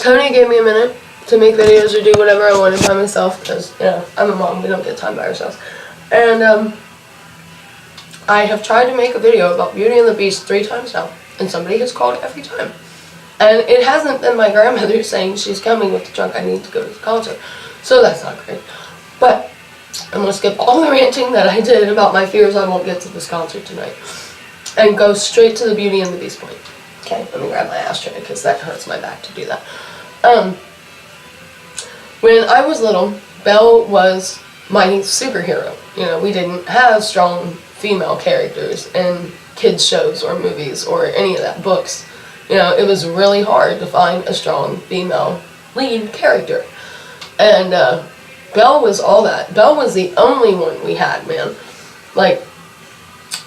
Tony gave me a minute to make videos or do whatever I wanted by myself because, you know, I'm a mom, we don't get time by ourselves. And I have tried to make a video about Beauty and the Beast 3 times now, and somebody has called every time. And it hasn't been my grandmother saying she's coming with the trunk, I need to go to the concert. So that's not great. But I'm going to skip all the ranting that I did about my fears I won't get to this concert tonight and go straight to the Beauty and the Beast point. Okay, let me grab my ashtray because that hurts my back to do that. When I was little, Belle was my superhero. You know, we didn't have strong female characters in kids shows or movies or any of that, books. You know, it was really hard to find a strong female lead character. And Belle was all that. Belle was the only one we had, man. Like,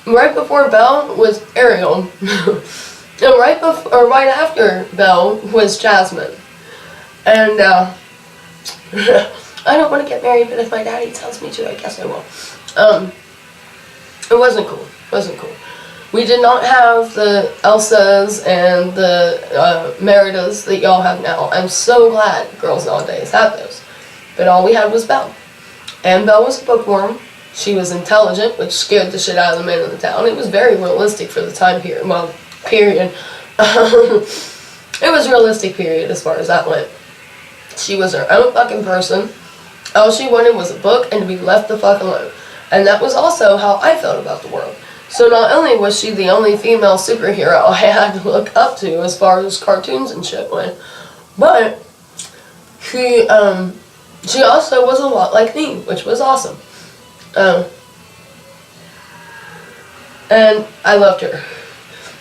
right before Belle was Ariel, and right after Belle was Jasmine. And I don't want to get married, but if my daddy tells me to, I guess I will. It wasn't cool. It wasn't cool. We did not have the Elsas and the Meridas that y'all have now. I'm so glad girls nowadays have those. But all we had was Belle. And Belle was a bookworm. She was intelligent, which scared the shit out of the men in the town. It was very realistic for the time period. Well, period. It was realistic period as far as that went. She was her own fucking person. All she wanted was a book and to be left the fuck alone. And that was also how I felt about the world. So not only was she the only female superhero I had to look up to as far as cartoons and shit went, but she also was a lot like me, which was awesome. And I loved her.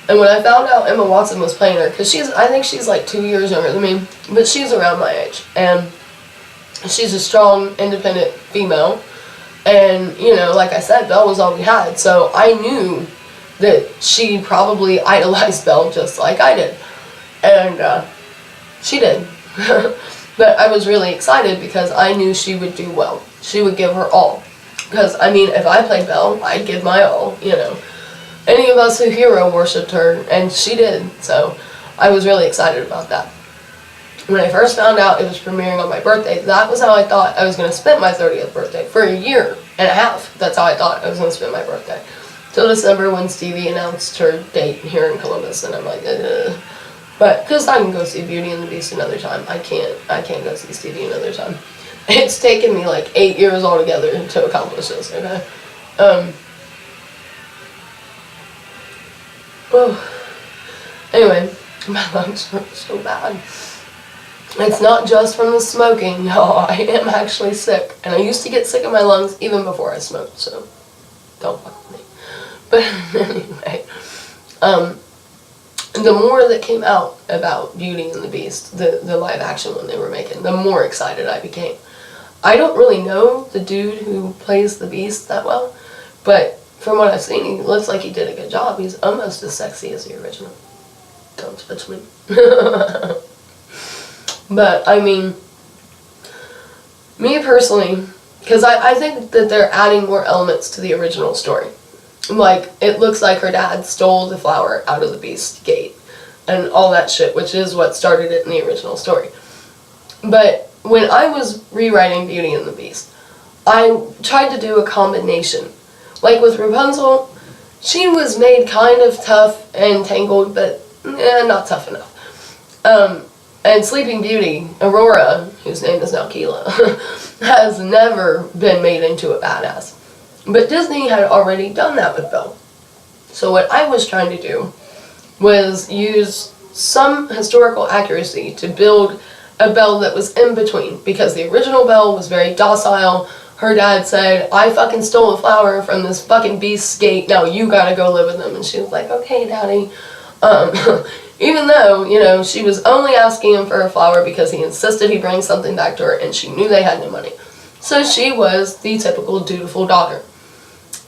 And when I found out Emma Watson was playing her, because I think she's like 2 years younger than me, but she's around my age, and she's a strong, independent female, and, you know, like I said, Belle was all we had, so I knew that she probably idolized Belle just like I did, and she did. But I was really excited because I knew she would do well. She would give her all, because, I mean, if I played Belle, I'd give my all, you know. Any of us who hero worshipped her, and she did, so I was really excited about that. When I first found out it was premiering on my birthday, that was how I thought I was going to spend my 30th birthday. For a year and a half, that's how I thought I was going to spend my birthday. Till December when Stevie announced her date here in Columbus, and I'm like, ugh. But, because I can go see Beauty and the Beast another time, I can't go see Stevie another time. It's taken me like 8 years altogether to accomplish this, okay? Oh. Anyway, my lungs hurt so bad. It's not just from the smoking, no, I am actually sick. And I used to get sick in my lungs even before I smoked, so don't fuck with me. But anyway, the more that came out about Beauty and the Beast, the live action one they were making, the more excited I became. I don't really know the dude who plays the Beast that well, but from what I've seen, he looks like he did a good job. He's almost as sexy as the original. Don't touch me. But, I mean, me personally, because I think that they're adding more elements to the original story. Like, it looks like her dad stole the flower out of the Beast gate and all that shit, which is what started it in the original story. But when I was rewriting Beauty and the Beast, I tried to do a combination. Like with Rapunzel, she was made kind of tough and tangled, but not tough enough. And Sleeping Beauty, Aurora, whose name is now Keela, has never been made into a badass. But Disney had already done that with Belle. So what I was trying to do was use some historical accuracy to build a Belle that was in between. Because the original Belle was very docile. Her dad said, I fucking stole a flower from this fucking beast's gate, now you gotta go live with them. And she was like, okay, daddy. Even though, you know, she was only asking him for a flower because he insisted he bring something back to her and she knew they had no money. So she was the typical dutiful daughter.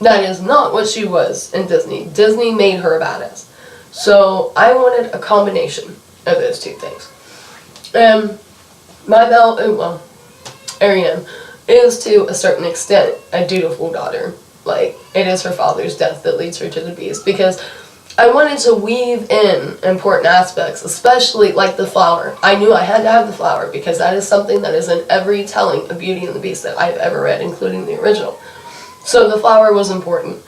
That is not what she was in Disney. Disney made her a badass. So I wanted a combination of those two things. My Belle, well, Ariane, is to a certain extent a dutiful daughter. Like, it is her father's death that leads her to the Beast, because I wanted to weave in important aspects, especially like the flower. I knew I had to have the flower because that is something that is in every telling of Beauty and the Beast that I've ever read, including the original. So the flower was important.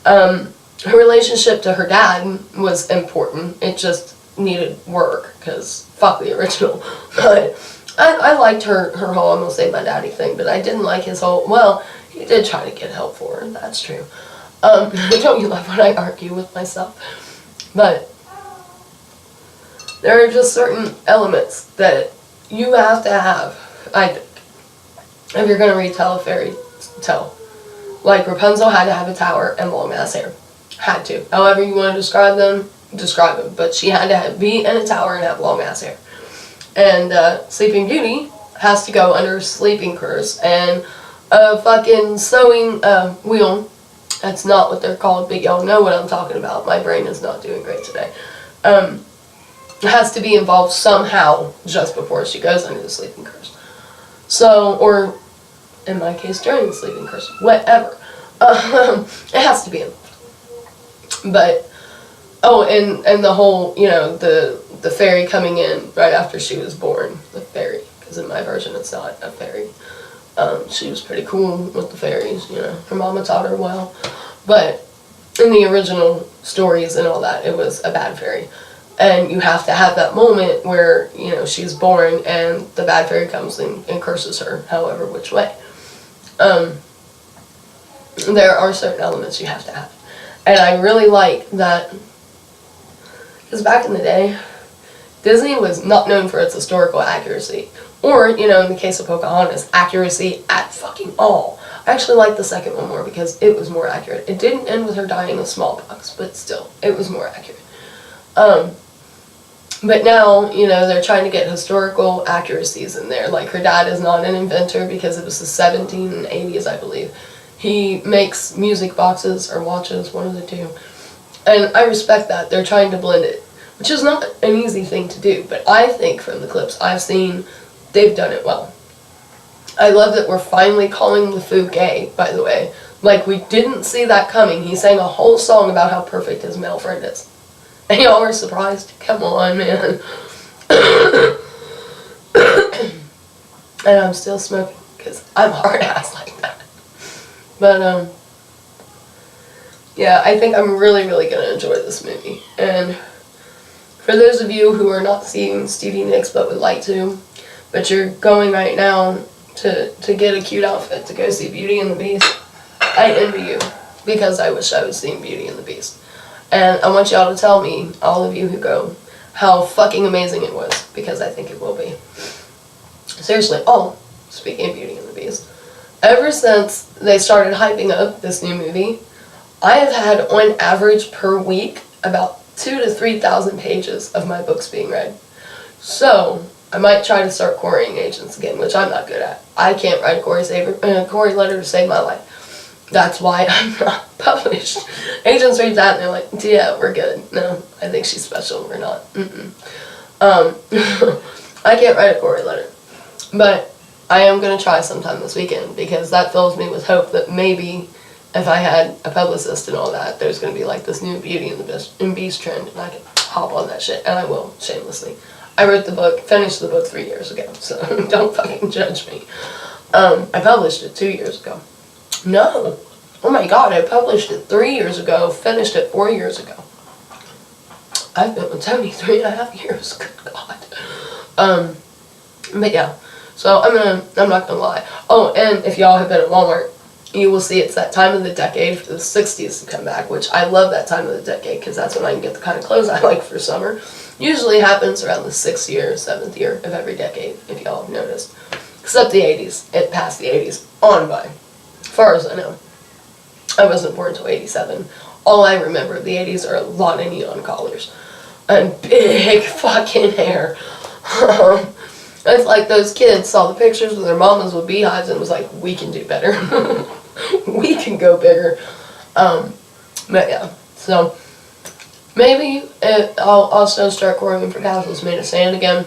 Her relationship to her dad was important. It just needed work because fuck the original. But I liked her whole "I'm gonna save my daddy" thing, but I didn't like his whole, well, he did try to get help for her, that's true. Don't you love when I argue with myself? But there are just certain elements that you have to have, I think, if you're going to retell a fairy tale. Like Rapunzel had to have a tower and long ass hair. Had to. However you want to describe them. But she had to be in a tower and have long ass hair. And Sleeping Beauty has to go under a sleeping curse and a fucking sewing wheel. That's not what they're called, but y'all know what I'm talking about. My brain is not doing great today. Has to be involved somehow just before she goes under the sleeping curse. So, or in my case, during the sleeping curse, whatever. It has to be involved. But, oh, and the whole, you know, the fairy coming in right after she was born. The fairy, because in my version it's not a fairy. She was pretty cool with the fairies, you know. Her mama taught her well. But in the original stories and all that, it was a bad fairy. And you have to have that moment where, you know, she's born and the bad fairy comes and curses her, however which way. There are certain elements you have to have. And I really like that, because back in the day, Disney was not known for its historical accuracy. Or, you know, in the case of Pocahontas, accuracy at fucking all. I actually like the second one more because it was more accurate. It didn't end with her dying of smallpox, but still, it was more accurate. But now, you know, they're trying to get historical accuracies in there. Like, her dad is not an inventor because it was the 1780s, I believe. He makes music boxes or watches, one of the two. And I respect that. They're trying to blend it, which is not an easy thing to do. But I think from the clips I've seen, they've done it well. I love that we're finally calling LeFou gay, by the way. Like, we didn't see that coming. He sang a whole song about how perfect his male friend is. And y'all were surprised? Come on, man. And I'm still smoking, because I'm hard-ass like that. But, yeah, I think I'm really, really going to enjoy this movie. And for those of you who are not seeing Stevie Nicks but would like to, but you're going right now to get a cute outfit to go see Beauty and the Beast, I envy you, because I wish I was seeing Beauty and the Beast. And I want y'all to tell me, all of you who go, how fucking amazing it was, because I think it will be. Seriously. Oh, speaking of Beauty and the Beast, ever since they started hyping up this new movie, I have had, on average per week, about 2,000 to 3,000 pages of my books being read. So, I might try to start querying agents again, which I'm not good at. I can't write a query letter to save my life. That's why I'm not published. Agents read that and they're like, yeah, we're good. No, I think she's special. We're not. I can't write a query letter. But I am going to try sometime this weekend, because that fills me with hope that maybe if I had a publicist and all that, there's going to be like this new Beauty and the Beast trend, and I can hop on that shit, and I will, shamelessly. I wrote the book, finished the book 3 years ago, so don't fucking judge me. I published it 2 years ago. No. Oh my god, I published it 3 years ago, finished it 4 years ago. I've been with Tony 3.5 years, good god. But yeah, so I'm not gonna lie. Oh, and if y'all have been at Walmart, you will see it's that time of the decade for the 60s to come back, which I love that time of the decade, because that's when I can get the kind of clothes I like for summer. Usually happens around the 6th year, 7th year of every decade, if y'all have noticed. Except the 80s. It passed the 80s on by. As far as I know. I wasn't born until 87. All I remember of the 80s are a lot of neon collars. And big fucking hair. It's like those kids saw the pictures of their mamas with beehives and was like, we can do better. We can go bigger. But yeah, so maybe I'll also start querying for Castles Made of Sand again.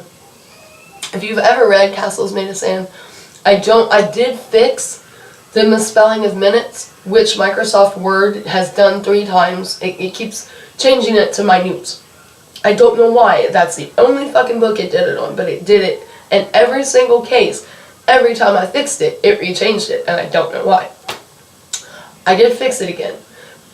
If you've ever read Castles Made of Sand, I did fix the misspelling of minutes, which Microsoft Word has done 3 times. It keeps changing it to minute. I don't know why. That's the only fucking book it did it on, but it did it in every single case. Every time I fixed it, it rechanged it, and I don't know why. I did fix it again,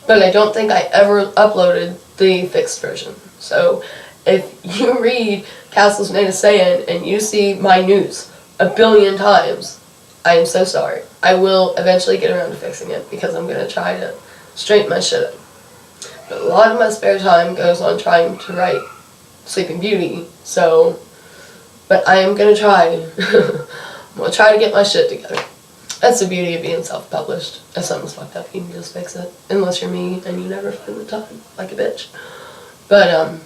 but I don't think I ever uploaded the fixed version. So if you read Castles Made of Sand and you see my news a billion times, I am so sorry. I will eventually get around to fixing it because I'm going to try to straighten my shit up. But a lot of my spare time goes on trying to write Sleeping Beauty, so, but I am going to try. I'm going to try to get my shit together. That's the beauty of being self-published. If something's fucked up, you can just fix it. Unless you're me and you never find the time, like a bitch. But,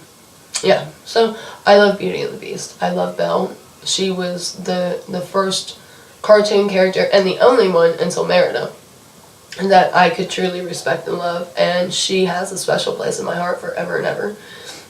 yeah. So, I love Beauty and the Beast. I love Belle. She was the first cartoon character, and the only one until Merida, that I could truly respect and love. And she has a special place in my heart forever and ever.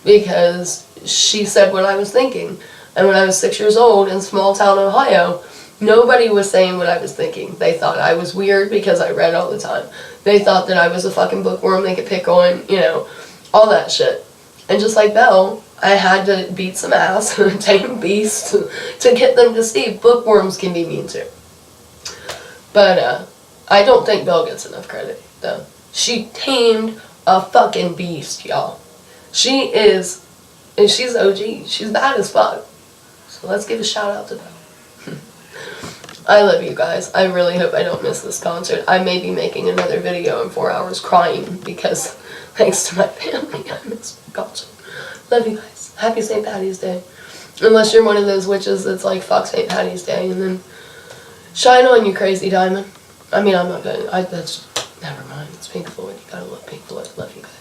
Because she said what I was thinking. And when I was 6 years old in small town Ohio, nobody was saying what I was thinking. They thought I was weird because I read all the time. They thought that I was a fucking bookworm they could pick on, you know, all that shit. And just like Belle, I had to beat some ass, tame beasts, to get them to see bookworms can be mean too. But, I don't think Belle gets enough credit, though. She tamed a fucking beast, y'all. She is, and she's OG. She's bad as fuck. So let's give a shout out to Belle. I love you guys. I really hope I don't miss this concert. I may be making another video in 4 hours crying because thanks to my family, I missed the concert. Love you guys. Happy St. Patty's Day. Unless you're one of those witches that's like, fuck St. Patty's Day, and then shine on, you crazy diamond. I mean, I'm not gonna, that's, never mind. It's Pink Floyd. You gotta love Pink Floyd. Love you guys.